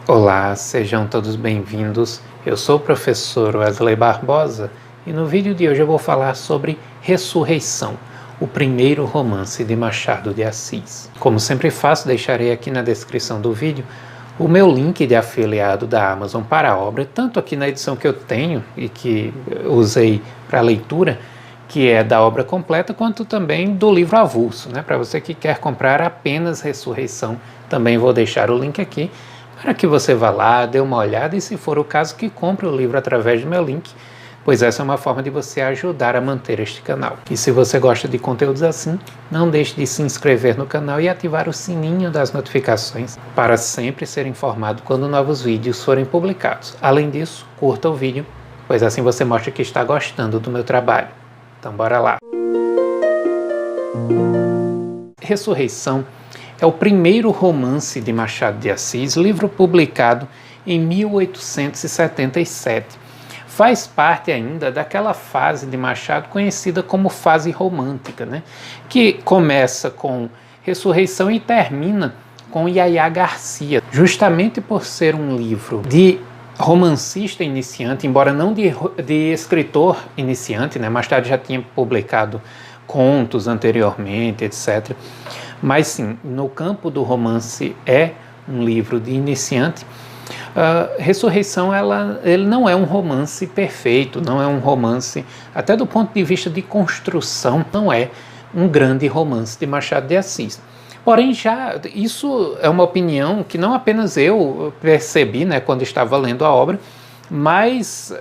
Olá, sejam todos bem-vindos. Eu sou o professor Wesley Barbosa e no vídeo de hoje eu vou falar sobre Ressurreição, o primeiro romance de Machado de Assis. Como sempre faço, deixarei aqui na descrição do vídeo o meu link de afiliado da Amazon para a obra, tanto aqui na edição que eu tenho e que usei para leitura, que é da obra completa, quanto também do livro avulso, né? Para você que quer comprar apenas Ressurreição, também vou deixar o link aqui, para que você vá lá, dê uma olhada e, se for o caso, que compre o livro através do meu link, pois essa é uma forma de você ajudar a manter este canal. E se você gosta de conteúdos assim, não deixe de se inscrever no canal e ativar o sininho das notificações para sempre ser informado quando novos vídeos forem publicados. Além disso, curta o vídeo, pois assim você mostra que está gostando do meu trabalho. Então bora lá! Ressurreição é o primeiro romance de Machado de Assis, livro publicado em 1877. Faz parte ainda daquela fase de Machado conhecida como fase romântica, né? Que começa com Ressurreição e termina com Yaya Garcia. Justamente por ser um livro de romancista iniciante, embora não de escritor iniciante, né? Machado já tinha publicado contos anteriormente, etc., mas sim, no campo do romance é um livro de iniciante. Ressurreição, ele não é um romance perfeito, não é um romance, até do ponto de vista de construção, não é um grande romance de Machado de Assis. Porém, isso é uma opinião que não apenas eu percebi, né, quando estava lendo a obra, mas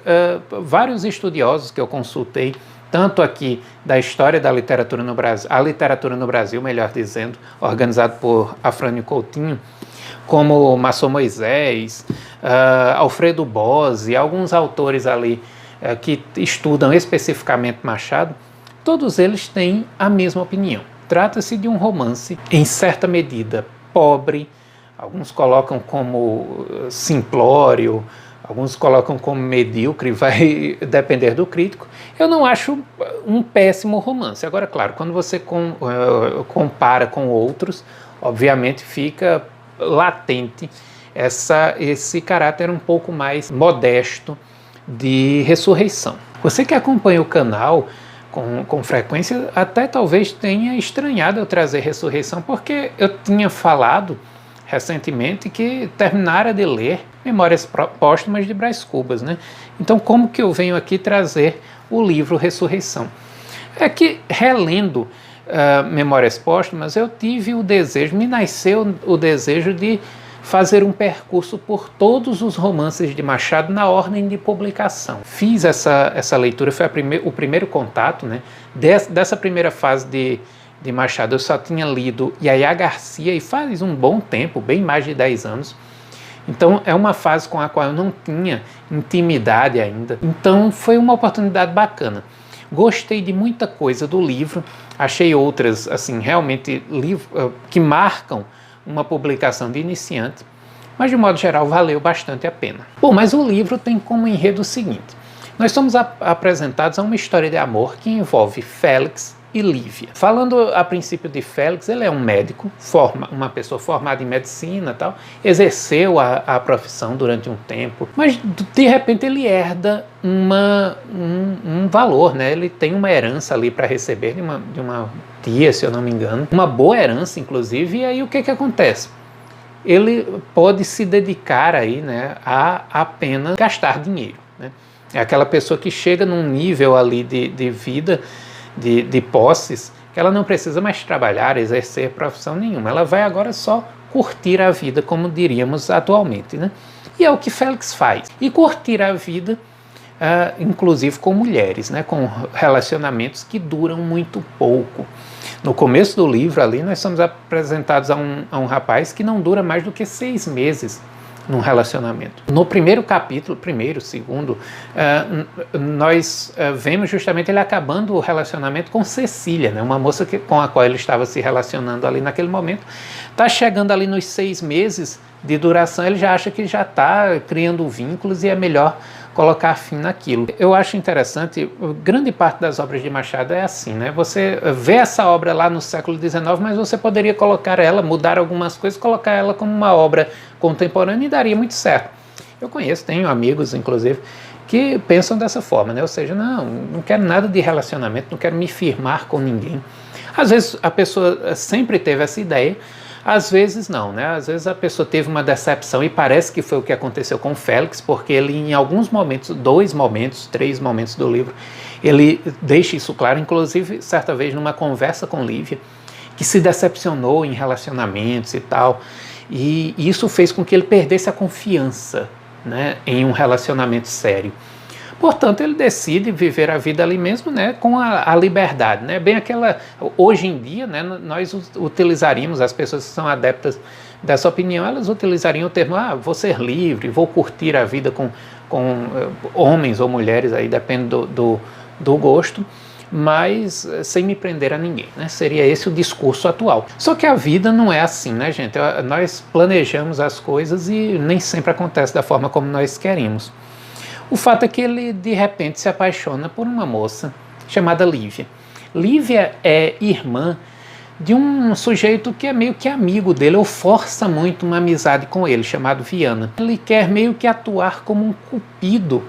vários estudiosos que eu consultei, tanto aqui da história da literatura no Brasil, a literatura no Brasil, melhor dizendo, organizado por Afrânio Coutinho, como Maçom Moisés, Alfredo Bose, alguns autores ali que estudam especificamente Machado, todos eles têm a mesma opinião. Trata-se de um romance, em certa medida, pobre, alguns colocam como simplório, alguns colocam como medíocre, vai depender do crítico. Eu não acho um péssimo romance. Agora, claro, quando você compara com outros, obviamente fica latente esse caráter um pouco mais modesto de Ressurreição. Você que acompanha o canal com frequência, até talvez tenha estranhado eu trazer Ressurreição, porque eu tinha falado recentemente que terminara de ler Memórias Póstumas de Brás Cubas, né? Então, como que eu venho aqui trazer o livro Ressurreição? É que, relendo Memórias Póstumas, eu tive o desejo, me nasceu o desejo de fazer um percurso por todos os romances de Machado na ordem de publicação. Fiz essa leitura, foi o primeiro contato, né? Dessa primeira fase de Machado. Eu só tinha lido Yaya Garcia e faz um bom tempo, bem mais de 10 anos. Então é uma fase com a qual eu não tinha intimidade ainda. Então foi uma oportunidade bacana. Gostei de muita coisa do livro, achei outras assim realmente que marcam uma publicação de iniciante, mas de modo geral valeu bastante a pena. Bom, mas o livro tem como enredo o seguinte: nós somos apresentados a uma história de amor que envolve Félix e Lívia. Falando a princípio de Félix, ele é um médico, uma pessoa formada em medicina, tal, exerceu a profissão durante um tempo, mas de repente ele herda um valor, né? Ele tem uma herança ali para receber de uma tia, se eu não me engano, uma boa herança inclusive, e aí o que acontece? Ele pode se dedicar aí, né, a apenas gastar dinheiro, né? É aquela pessoa que chega num nível ali de vida, de posses, que ela não precisa mais trabalhar, exercer profissão nenhuma. Ela vai agora só curtir a vida, como diríamos atualmente, né? E é o que Félix faz. E curtir a vida, inclusive com mulheres, né? Com relacionamentos que duram muito pouco. No começo do livro ali, nós somos apresentados a um rapaz que não dura mais do que 6 meses num relacionamento. No primeiro capítulo, segundo, nós vemos justamente ele acabando o relacionamento com Cecília, né? Uma moça com a qual ele estava se relacionando ali naquele momento. Está chegando ali nos 6 meses de duração, ele já acha que já está criando vínculos e é melhor colocar fim naquilo. Eu acho interessante, grande parte das obras de Machado é assim, né? Você vê essa obra lá no século XIX, mas você poderia colocar ela, mudar algumas coisas, colocar ela como uma obra contemporânea e daria muito certo. Eu conheço, tenho amigos, inclusive, que pensam dessa forma, né? Ou seja, não quero nada de relacionamento, não quero me firmar com ninguém. Às vezes a pessoa sempre teve essa ideia, às vezes não, né? Às vezes a pessoa teve uma decepção e parece que foi o que aconteceu com Félix, porque ele em alguns momentos, 2 momentos, 3 momentos do livro, ele deixa isso claro, inclusive certa vez numa conversa com Lívia, que se decepcionou em relacionamentos e tal, e isso fez com que ele perdesse a confiança, né, em um relacionamento sério. Portanto, ele decide viver a vida ali mesmo, né, com a liberdade, né, bem aquela, hoje em dia, né, nós utilizaríamos, as pessoas que são adeptas dessa opinião, elas utilizariam o termo, vou ser livre, vou curtir a vida com homens ou mulheres, aí depende do gosto, mas sem me prender a ninguém, né? Seria esse o discurso atual. Só que a vida não é assim, né, gente? Nós planejamos as coisas e nem sempre acontece da forma como nós queremos. O fato é que ele, de repente, se apaixona por uma moça chamada Lívia. Lívia é irmã de um sujeito que é meio que amigo dele, ou força muito uma amizade com ele, chamado Viana. Ele quer meio que atuar como um cupido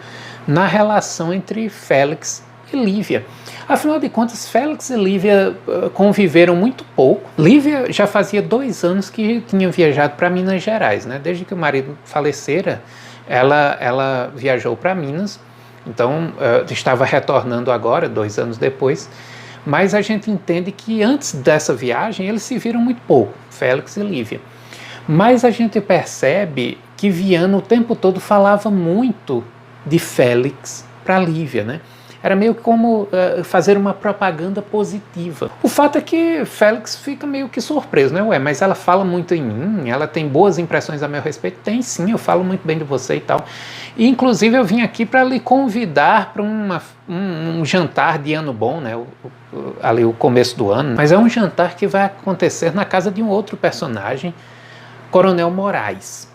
na relação entre Félix e Lívia. Afinal de contas, Félix e Lívia conviveram muito pouco. Lívia já fazia 2 anos que tinha viajado para Minas Gerais, né? Desde que o marido falecera, ela viajou para Minas, então estava retornando agora, 2 anos depois, mas a gente entende que antes dessa viagem eles se viram muito pouco, Félix e Lívia. Mas a gente percebe que Viana o tempo todo falava muito de Félix para Lívia, né? Era meio como fazer uma propaganda positiva. O fato é que Félix fica meio que surpreso, né? Mas ela fala muito em mim, ela tem boas impressões a meu respeito. Tem sim, eu falo muito bem de você e tal. E inclusive eu vim aqui para lhe convidar para um jantar de ano bom, né? Ali o começo do ano. Mas é um jantar que vai acontecer na casa de um outro personagem, Coronel Moraes.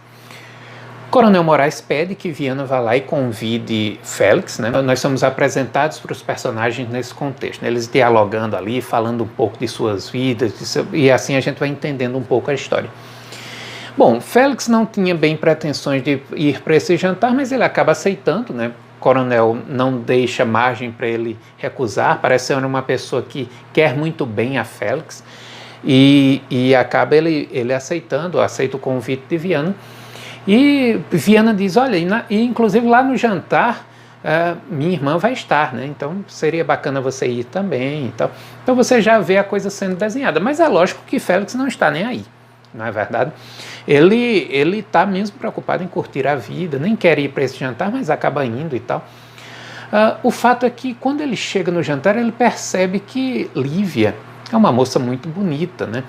Coronel Moraes pede que Viana vá lá e convide Félix, né? Nós somos apresentados para os personagens nesse contexto, né? Eles dialogando ali, falando um pouco de suas vidas, e assim a gente vai entendendo um pouco a história. Bom, Félix não tinha bem pretensões de ir para esse jantar, mas ele acaba aceitando, né? Coronel não deixa margem para ele recusar, parece ser uma pessoa que quer muito bem a Félix, e acaba ele aceita o convite de Viana. E Viana diz, olha, e inclusive lá no jantar minha irmã vai estar, né? Então seria bacana você ir também e tal. Então você já vê a coisa sendo desenhada, mas é lógico que Félix não está nem aí, não é verdade? Ele está mesmo preocupado em curtir a vida, nem quer ir para esse jantar, mas acaba indo e tal. O fato é que quando ele chega no jantar, ele percebe que Lívia é uma moça muito bonita, né?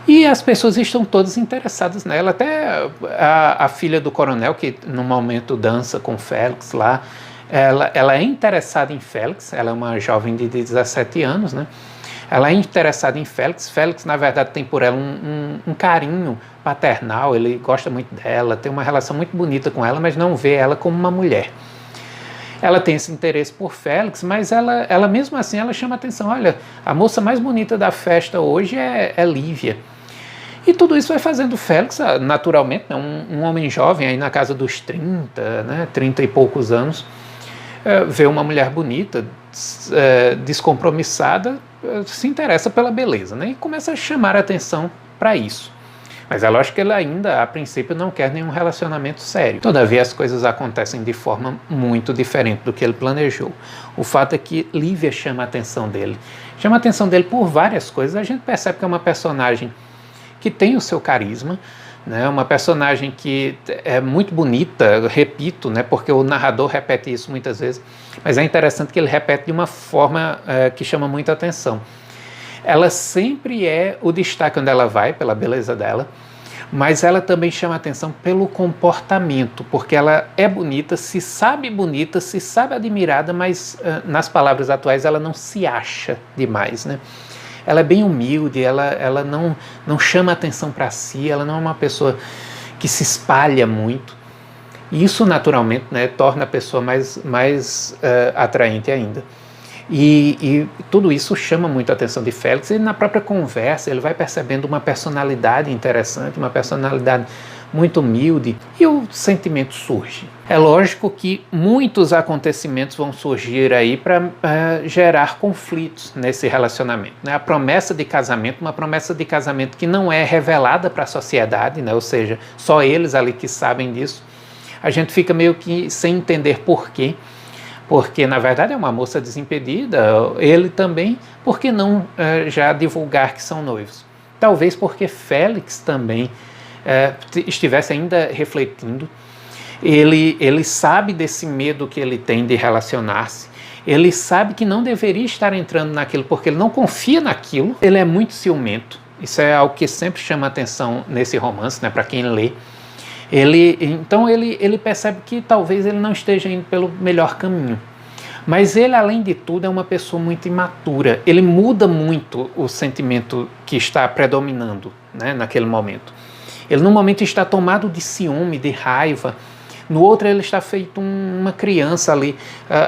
E as pessoas estão todas interessadas nela, até a filha do coronel, que no momento dança com Félix lá, ela é interessada em Félix, ela é uma jovem de 17 anos, né? Ela é interessada em Félix, Félix na verdade tem por ela um carinho paternal, ele gosta muito dela, tem uma relação muito bonita com ela, mas não vê ela como uma mulher. Ela tem esse interesse por Félix, mas ela mesmo assim ela chama a atenção, olha, a moça mais bonita da festa hoje é Lívia. E tudo isso vai fazendo Félix, naturalmente, né, um homem jovem, aí na casa dos 30, né, 30 e poucos anos, vê uma mulher bonita, descompromissada, se interessa pela beleza, né, e começa a chamar a atenção para isso. Mas é lógico que ele ainda, a princípio, não quer nenhum relacionamento sério. Todavia, as coisas acontecem de forma muito diferente do que ele planejou. O fato é que Lívia chama a atenção dele. Chama a atenção dele por várias coisas. A gente percebe que é uma personagem que tem o seu carisma, né? Uma personagem que é muito bonita, repito, né? Porque o narrador repete isso muitas vezes, mas é interessante que ele repete de uma forma que chama muita atenção. Ela sempre é o destaque onde ela vai, pela beleza dela, mas ela também chama atenção pelo comportamento, porque ela é bonita, se sabe admirada, mas nas palavras atuais ela não se acha demais, né? Ela é bem humilde, ela não chama atenção para si, ela não é uma pessoa que se espalha muito. E isso, naturalmente, né, torna a pessoa mais atraente ainda. E tudo isso chama muito a atenção de Félix, e na própria conversa ele vai percebendo uma personalidade interessante, uma personalidade muito humilde, e o sentimento surge. É lógico que muitos acontecimentos vão surgir aí para gerar conflitos nesse relacionamento, né? A promessa de casamento, uma promessa de casamento que não é revelada para a sociedade, né? Ou seja, só eles ali que sabem disso. A gente fica meio que sem entender por quê. Porque, na verdade, é uma moça desimpedida, ele também, por que não já divulgar que são noivos? Talvez porque Félix também estivesse ainda refletindo, ele sabe desse medo que ele tem de relacionar-se, ele sabe que não deveria estar entrando naquilo porque ele não confia naquilo, ele é muito ciumento, isso é algo que sempre chama atenção nesse romance, né, para quem lê. Então ele percebe que talvez ele não esteja indo pelo melhor caminho. Mas ele, além de tudo, é uma pessoa muito imatura. Ele muda muito o sentimento que está predominando, né, naquele momento. Ele, num momento, está tomado de ciúme, de raiva. No outro, ele está feito uma criança ali,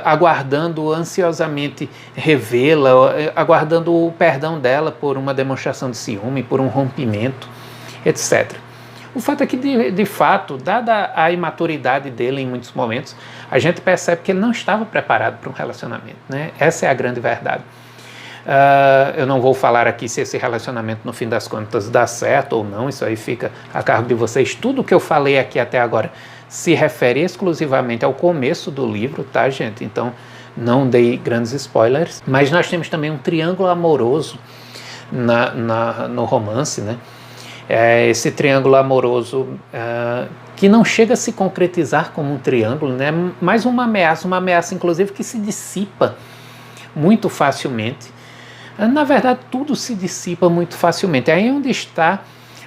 aguardando ansiosamente revê-la, aguardando o perdão dela por uma demonstração de ciúme, por um rompimento, etc. O fato é que, de fato, dada a imaturidade dele em muitos momentos, a gente percebe que ele não estava preparado para um relacionamento, né? Essa é a grande verdade. Eu não vou falar aqui se esse relacionamento, no fim das contas, dá certo ou não, isso aí fica a cargo de vocês. Tudo que eu falei aqui até agora se refere exclusivamente ao começo do livro, tá, gente? Então, não dei grandes spoilers. Mas nós temos também um triângulo amoroso no romance, né? Esse triângulo amoroso que não chega a se concretizar como um triângulo, né? Mas uma ameaça inclusive que se dissipa muito facilmente. Na verdade, tudo se dissipa muito facilmente. É aí onde está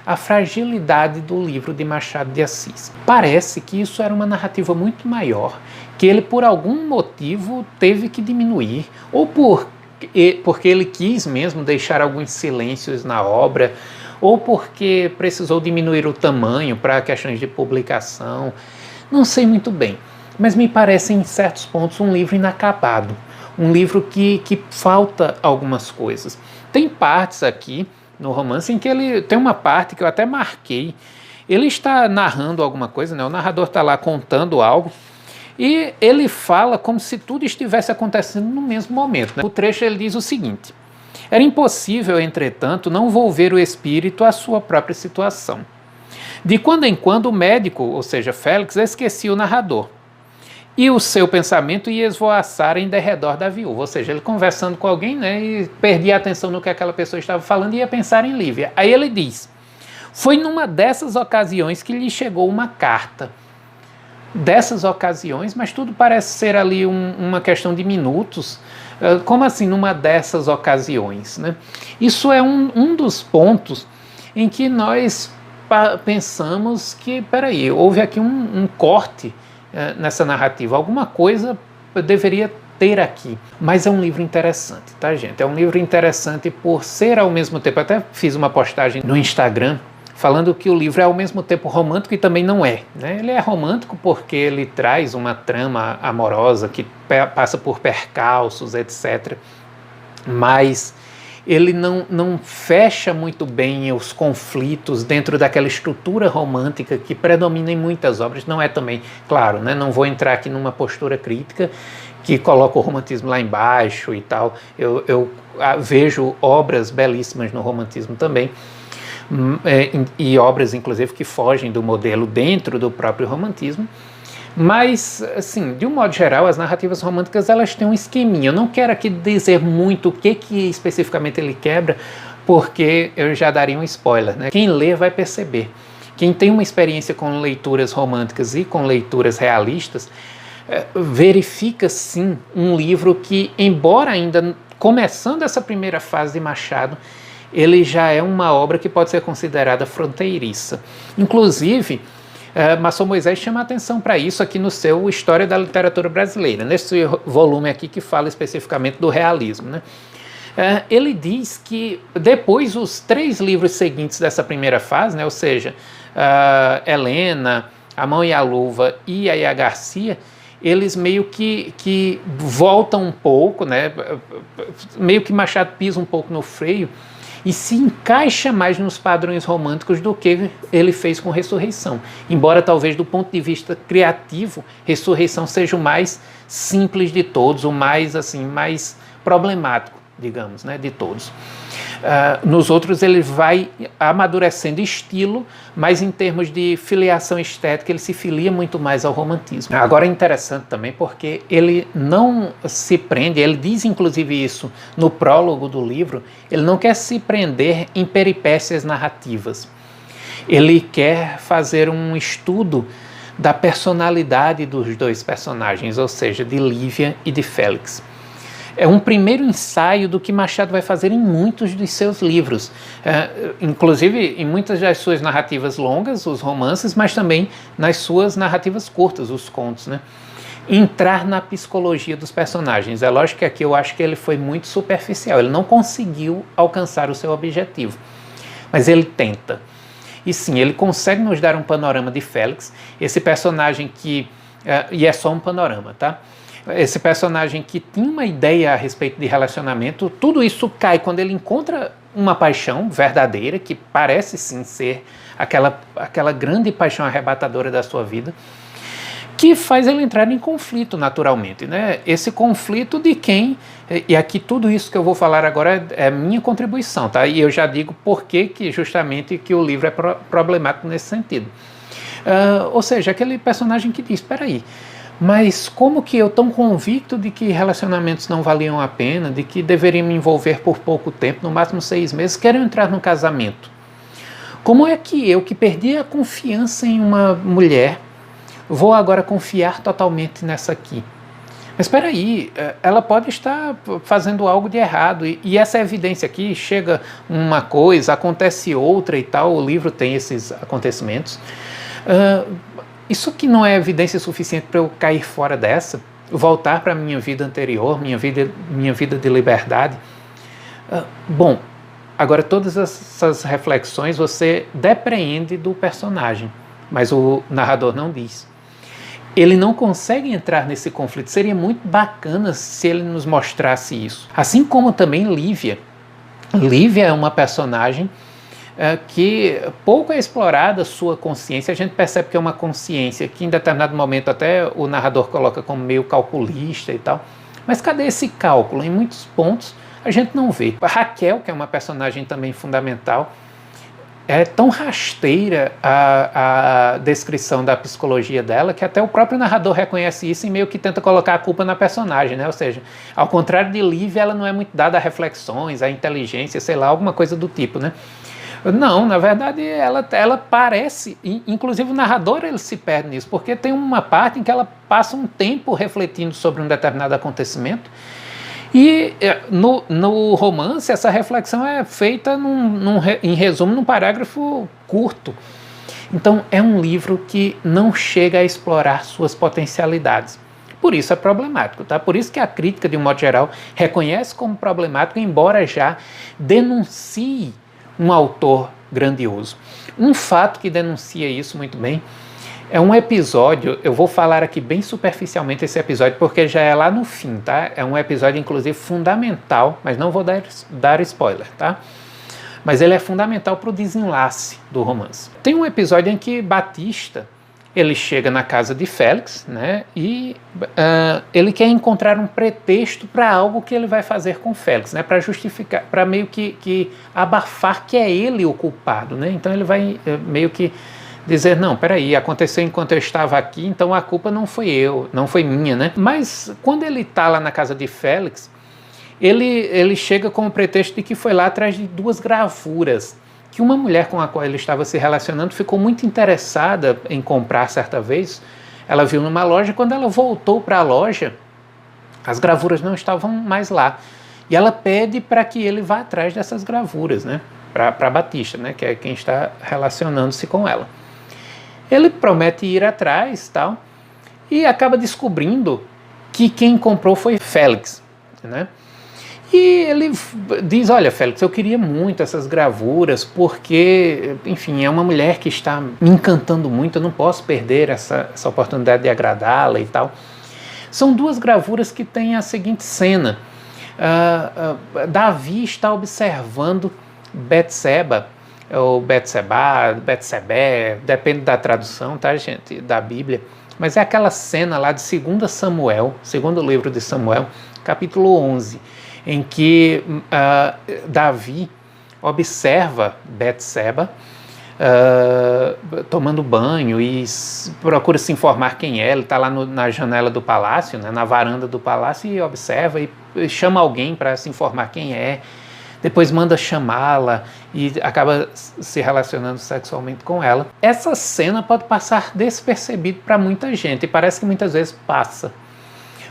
a fragilidade do livro de Machado de Assis. Parece que isso era uma narrativa muito maior, que ele por algum motivo teve que diminuir, ou porque ele quis mesmo deixar alguns silêncios na obra, ou porque precisou diminuir o tamanho para questões de publicação, não sei muito bem, mas me parece em certos pontos um livro inacabado, um livro que falta algumas coisas. Tem partes aqui no romance em que ele tem uma parte que eu até marquei, ele está narrando alguma coisa, né? O narrador está lá contando algo, e ele fala como se tudo estivesse acontecendo no mesmo momento, né? O trecho ele diz o seguinte: era impossível, entretanto, não volver o espírito à sua própria situação. De quando em quando o médico, ou seja, Félix, esquecia o narrador, e o seu pensamento ia esvoaçar em derredor da viúva, ou seja, ele conversando com alguém, né, e perdia a atenção no que aquela pessoa estava falando e ia pensar em Lívia. Aí ele diz: foi numa dessas ocasiões que lhe chegou uma carta. Dessas ocasiões, mas tudo parece ser ali uma questão de minutos. Como assim, numa dessas ocasiões, né? Isso é um dos pontos em que nós pensamos que, peraí, houve aqui um corte nessa narrativa, alguma coisa deveria ter aqui. Mas é um livro interessante, tá, gente? É um livro interessante por ser ao mesmo tempo, até fiz uma postagem no Instagram falando que o livro é ao mesmo tempo romântico e também não é, né? Ele é romântico porque ele traz uma trama amorosa que passa por percalços, etc. Mas ele não fecha muito bem os conflitos dentro daquela estrutura romântica que predomina em muitas obras. Não é também, claro, né? Não vou entrar aqui numa postura crítica que coloca o romantismo lá embaixo e tal. Eu vejo obras belíssimas no romantismo também, e obras, inclusive, que fogem do modelo dentro do próprio romantismo. Mas, assim, de um modo geral, as narrativas românticas, elas têm um esqueminha. Eu não quero aqui dizer muito o que especificamente ele quebra, porque eu já daria um spoiler, né? Quem lê vai perceber. Quem tem uma experiência com leituras românticas e com leituras realistas, verifica, sim, um livro que, embora ainda começando essa primeira fase de Machado, ele já é uma obra que pode ser considerada fronteiriça. Inclusive, Masson Moisés chama a atenção para isso aqui no seu História da Literatura Brasileira, nesse volume aqui que fala especificamente do realismo, né? Ele diz que depois os 3 livros seguintes dessa primeira fase, né, ou seja, Helena, A Mão e a Luva e Yaya Garcia, eles meio que voltam um pouco, né? Meio que Machado pisa um pouco no freio e se encaixa mais nos padrões românticos do que ele fez com Ressurreição. Embora talvez do ponto de vista criativo, Ressurreição seja o mais simples de todos, o mais assim, mais problemático, digamos, né, de todos. Nos outros ele vai amadurecendo estilo, mas em termos de filiação estética ele se filia muito mais ao romantismo. Agora é interessante também porque ele não se prende, ele diz inclusive isso no prólogo do livro, ele não quer se prender em peripécias narrativas. Ele quer fazer um estudo da personalidade dos dois personagens, ou seja, de Lívia e de Félix. É um primeiro ensaio do que Machado vai fazer em muitos dos seus livros, inclusive em muitas das suas narrativas longas, os romances, mas também nas suas narrativas curtas, os contos, né? Entrar na psicologia dos personagens. É lógico que aqui eu acho que ele foi muito superficial, ele não conseguiu alcançar o seu objetivo, mas ele tenta. E sim, ele consegue nos dar um panorama de Félix, esse personagem que... e é só um panorama, tá? Esse personagem que tinha uma ideia a respeito de relacionamento, tudo isso cai quando ele encontra uma paixão verdadeira, que parece sim ser aquela grande paixão arrebatadora da sua vida, que faz ele entrar em conflito naturalmente, né? Esse conflito de quem, e aqui tudo isso que eu vou falar agora é minha contribuição, tá? E eu já digo por que justamente que o livro é problemático nesse sentido. Ou seja, aquele personagem que diz, espera aí, mas como que eu tão convicto de que relacionamentos não valiam a pena, de que deveria me envolver por pouco tempo, no máximo 6 meses, quero entrar no casamento? Como é que eu, que perdi a confiança em uma mulher, vou agora confiar totalmente nessa aqui? Mas espera aí, ela pode estar fazendo algo de errado, e essa evidência aqui, chega uma coisa, acontece outra e tal, o livro tem esses acontecimentos. Isso que não é evidência suficiente para eu cair fora dessa, voltar para a minha vida anterior, minha vida de liberdade? Bom, agora todas essas reflexões você depreende do personagem, mas o narrador não diz. Ele não consegue entrar nesse conflito. Seria muito bacana se ele nos mostrasse isso. Assim como também Lívia. Lívia é uma personagem que pouco é explorada sua consciência. A gente percebe que é uma consciência que em determinado momento até o narrador coloca como meio calculista e tal. Mas cadê esse cálculo? Em muitos pontos a gente não vê. A Raquel, que é uma personagem também fundamental, é tão rasteira a descrição da psicologia dela que até o próprio narrador reconhece isso e meio que tenta colocar a culpa na personagem, né? Ou seja, ao contrário de Lívia, ela não é muito dada a reflexões, a inteligência, sei lá, alguma coisa do tipo, né? Não, na verdade ela parece, inclusive o narrador ele se perde nisso, porque tem uma parte em que ela passa um tempo refletindo sobre um determinado acontecimento e no romance essa reflexão é feita em resumo num parágrafo curto. Então é um livro que não chega a explorar suas potencialidades. Por isso é problemático, tá? Por isso que a crítica, de um modo geral, reconhece como problemático, embora já denuncie um autor grandioso. Um fato que denuncia isso muito bem é um episódio, eu vou falar aqui bem superficialmente esse episódio, porque já é lá no fim, tá? É um episódio, inclusive, fundamental, mas não vou dar spoiler, tá? Mas ele é fundamental para o desenlace do romance. Tem um episódio em que Batista, ele chega na casa de Félix, né? E ele quer encontrar um pretexto para algo que ele vai fazer com Félix, né? Para justificar, para meio que abafar que é ele o culpado, né? Então ele vai meio que dizer, não, peraí, aconteceu enquanto eu estava aqui, então a culpa não foi não foi minha, né? Mas quando ele está lá na casa de Félix, ele chega com o pretexto de que foi lá atrás de 2 gravuras, que uma mulher com a qual ele estava se relacionando ficou muito interessada em comprar certa vez. Ela viu numa loja, quando ela voltou para a loja, as gravuras não estavam mais lá. E ela pede para que ele vá atrás dessas gravuras, né? Para Batista, né? Que é quem está relacionando-se com ela. Ele promete ir atrás, tal, e acaba descobrindo que quem comprou foi Félix, né? E ele diz, olha, Félix, eu queria muito essas gravuras porque, enfim, é uma mulher que está me encantando muito, eu não posso perder essa oportunidade de agradá-la e tal. São duas gravuras que têm a seguinte cena. Davi está observando Betseba, ou Betseba, Betsebé, depende da tradução, tá, gente, da Bíblia. Mas é aquela cena lá de 2 Samuel, segundo livro de Samuel, capítulo 11, em que Davi observa Betseba tomando banho e procura se informar quem é. Ele está lá na janela do palácio, né, na varanda do palácio, e observa e chama alguém para se informar quem é. Depois manda chamá-la e acaba se relacionando sexualmente com ela. Essa cena pode passar despercebido para muita gente, e parece que muitas vezes passa.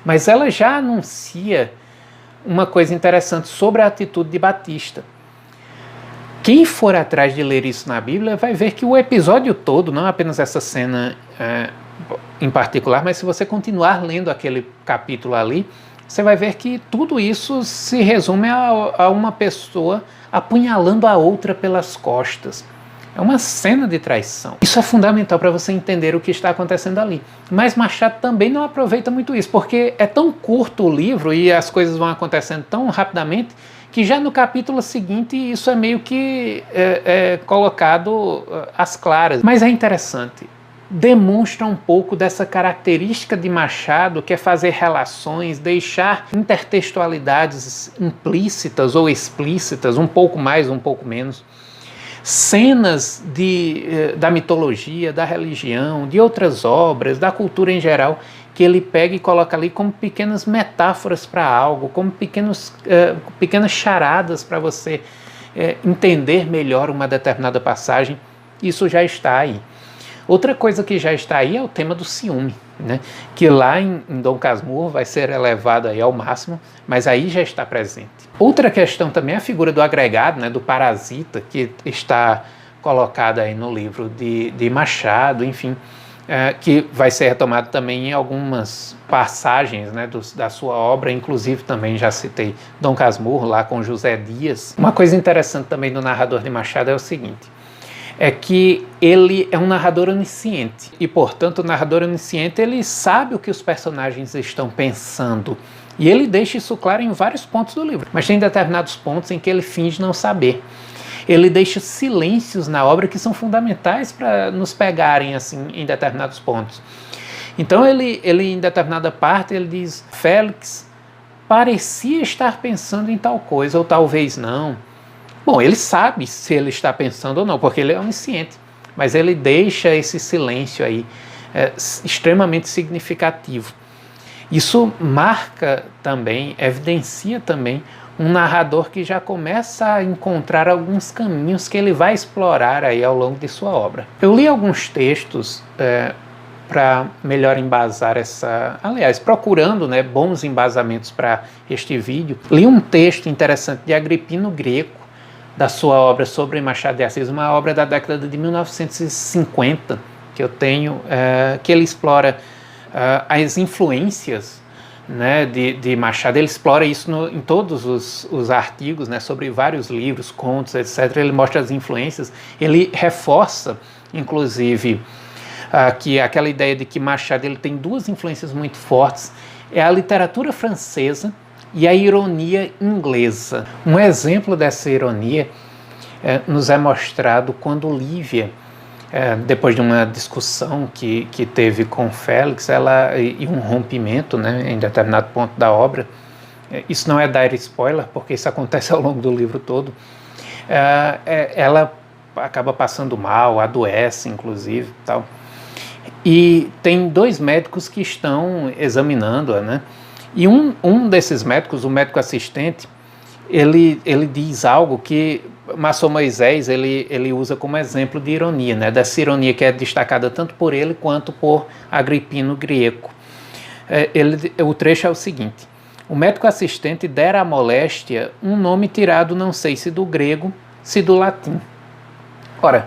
Mas ela já anuncia uma coisa interessante sobre a atitude de Batista. Quem for atrás de ler isso na Bíblia vai ver que o episódio todo, não apenas essa cena em particular, mas se você continuar lendo aquele capítulo ali, você vai ver que tudo isso se resume a uma pessoa apunhalando a outra pelas costas. É uma cena de traição. Isso é fundamental para você entender o que está acontecendo ali. Mas Machado também não aproveita muito isso, porque é tão curto o livro e as coisas vão acontecendo tão rapidamente que já no capítulo seguinte isso é meio que colocado às claras. Mas é interessante. Demonstra um pouco dessa característica de Machado, que é fazer relações, deixar intertextualidades implícitas ou explícitas, um pouco mais, um pouco menos, cenas da mitologia, da religião, de outras obras, da cultura em geral, que ele pega e coloca ali como pequenas metáforas para algo, como pequenas charadas para você entender melhor uma determinada passagem. Isso já está aí. Outra coisa que já está aí é o tema do ciúme, né? Que lá em Dom Casmurro vai ser elevado aí ao máximo, mas aí já está presente. Outra questão também é a figura do agregado, né? Do parasita, que está colocada aí no livro de Machado, enfim, que vai ser retomado também em algumas passagens, né, da sua obra, inclusive também já citei Dom Casmurro lá com José Dias. Uma coisa interessante também do narrador de Machado é o seguinte, é que ele é um narrador onisciente e, portanto, o narrador onisciente ele sabe o que os personagens estão pensando e ele deixa isso claro em vários pontos do livro, mas tem determinados pontos em que ele finge não saber. Ele deixa silêncios na obra que são fundamentais para nos pegarem assim em determinados pontos. Então ele em determinada parte ele diz: Félix parecia estar pensando em tal coisa ou talvez não. Bom, ele sabe se ele está pensando ou não, porque ele é onisciente, mas ele deixa esse silêncio aí extremamente significativo. Isso marca também, evidencia também um narrador que já começa a encontrar alguns caminhos que ele vai explorar aí ao longo de sua obra. Eu li alguns textos para melhor embasar aliás, procurando, né, bons embasamentos para este vídeo. Li um texto interessante de Agripino Greco, da sua obra sobre Machado de Assis, uma obra da década de 1950, que eu tenho, que ele explora as influências, né, de Machado. Ele explora isso em todos os artigos, né, sobre vários livros, contos, etc. Ele mostra as influências, ele reforça, inclusive, que aquela ideia de que Machado ele tem duas influências muito fortes, é a literatura francesa e a ironia inglesa. Um exemplo dessa ironia nos é mostrado quando Lívia, depois de uma discussão que teve com Félix, e um rompimento, né, em determinado ponto da obra, isso não é dar spoiler, porque isso acontece ao longo do livro todo, ela acaba passando mal, adoece inclusive, tal. E tem dois médicos que estão examinando-a, né? E um desses médicos, o médico assistente, ele diz algo que Maçom Moisés ele usa como exemplo de ironia, né? Dessa ironia que é destacada tanto por ele quanto por Agripino Greco. O trecho é o seguinte: o médico assistente dera à moléstia um nome tirado não sei se do grego, se do latim. Ora,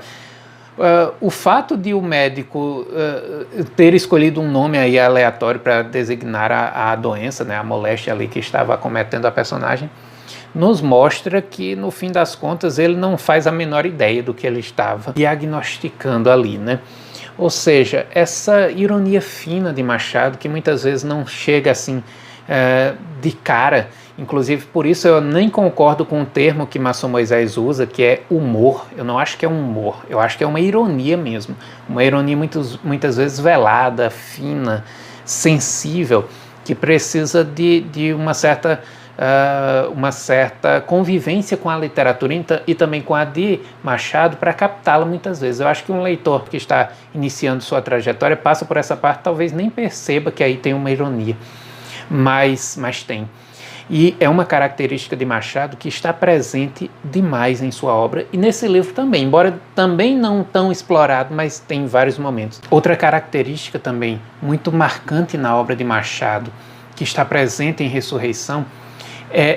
o fato de o médico ter escolhido um nome aí aleatório para designar a doença, né, a moléstia ali que estava acometendo a personagem, nos mostra que, no fim das contas, ele não faz a menor ideia do que ele estava diagnosticando ali, né? Ou seja, essa ironia fina de Machado, que muitas vezes não chega assim de cara, inclusive por isso eu nem concordo com o termo que Masson Moisés usa, que é humor. Eu não acho que é um humor, eu acho que é uma ironia mesmo, uma ironia muitas vezes velada, fina, sensível, que precisa de uma certa convivência com a literatura e também com a de Machado para captá-la muitas vezes. Eu acho que um leitor que está iniciando sua trajetória passa por essa parte, talvez nem perceba que aí tem uma ironia, mas tem. E é uma característica de Machado que está presente demais em sua obra, e nesse livro também, embora também não tão explorado, mas tem vários momentos. Outra característica também muito marcante na obra de Machado, que está presente em Ressurreição,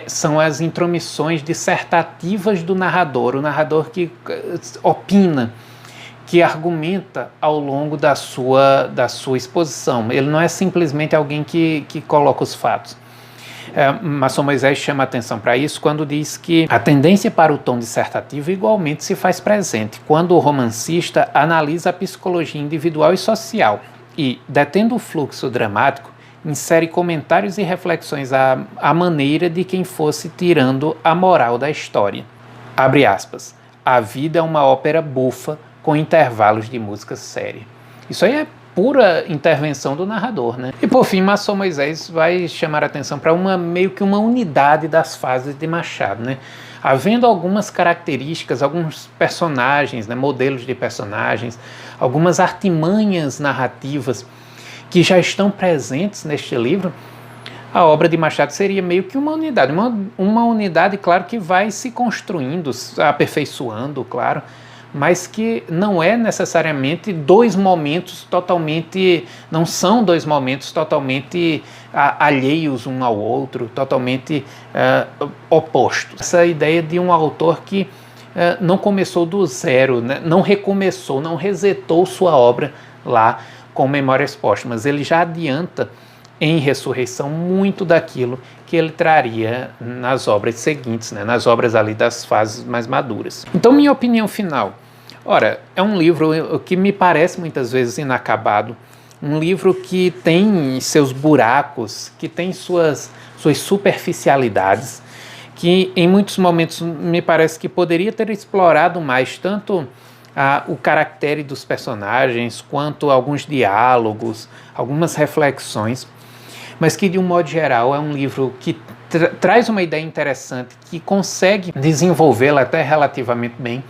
são as intromissões dissertativas do narrador, o narrador que opina, que argumenta ao longo da sua exposição. Ele não é simplesmente alguém que coloca os fatos. Masson Moisés chama atenção para isso quando diz que a tendência para o tom dissertativo igualmente se faz presente quando o romancista analisa a psicologia individual e social e, detendo o fluxo dramático, insere comentários e reflexões à maneira de quem fosse tirando a moral da história. Abre aspas. A vida é uma ópera bufa com intervalos de música séria. Isso aí é pura intervenção do narrador, né? E por fim, Masson Moisés vai chamar a atenção para meio que uma unidade das fases de Machado, né? Havendo algumas características, alguns personagens, né, modelos de personagens, algumas artimanhas narrativas que já estão presentes neste livro, a obra de Machado seria meio que uma unidade. Uma unidade, claro, que vai se construindo, aperfeiçoando, claro, mas que não é necessariamente não são dois momentos totalmente alheios um ao outro, totalmente opostos. Essa ideia de um autor que não começou do zero, né? Não recomeçou, não resetou sua obra lá com Memórias Póstumas. Ele já adianta em Ressurreição muito daquilo que ele traria nas obras seguintes, né? Nas obras ali das fases mais maduras. Então, minha opinião final. Ora, é um livro que me parece muitas vezes inacabado, um livro que tem seus buracos, que tem suas superficialidades, que em muitos momentos me parece que poderia ter explorado mais tanto o caractere dos personagens, quanto alguns diálogos, algumas reflexões, mas que de um modo geral é um livro que traz uma ideia interessante, que consegue desenvolvê-la até relativamente bem.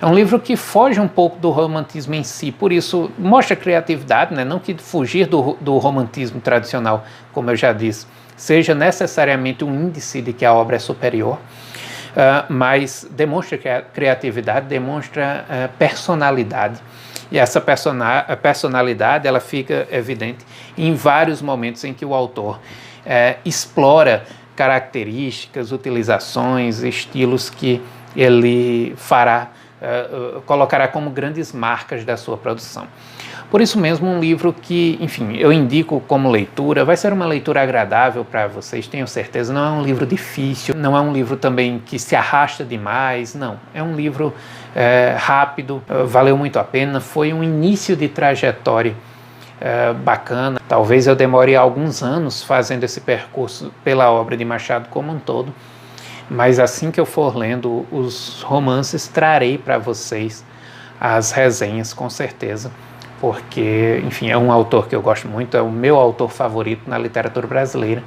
É um livro que foge um pouco do romantismo em si, por isso mostra criatividade, né? Não que fugir do romantismo tradicional, como eu já disse, seja necessariamente um índice de que a obra é superior, mas demonstra criatividade, demonstra personalidade. E essa personalidade ela fica evidente em vários momentos em que o autor explora características, utilizações, estilos que ele colocará como grandes marcas da sua produção. Por isso mesmo, um livro que, enfim, eu indico como leitura, vai ser uma leitura agradável para vocês, tenho certeza. Não é um livro difícil, não é um livro também que se arrasta demais, não. É um livro rápido, valeu muito a pena, foi um início de trajetória bacana. Talvez eu demore alguns anos fazendo esse percurso pela obra de Machado como um todo, mas assim que eu for lendo os romances, trarei para vocês as resenhas, com certeza, porque, enfim, é um autor que eu gosto muito, é o meu autor favorito na literatura brasileira,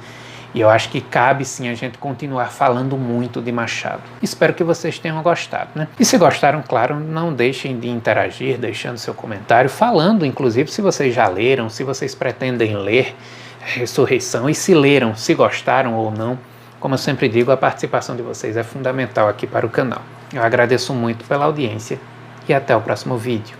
e eu acho que cabe sim a gente continuar falando muito de Machado. Espero que vocês tenham gostado, né? E se gostaram, claro, não deixem de interagir, deixando seu comentário, falando, inclusive, se vocês já leram, se vocês pretendem ler Ressurreição, e se leram, se gostaram ou não. Como eu sempre digo, a participação de vocês é fundamental aqui para o canal. Eu agradeço muito pela audiência e até o próximo vídeo.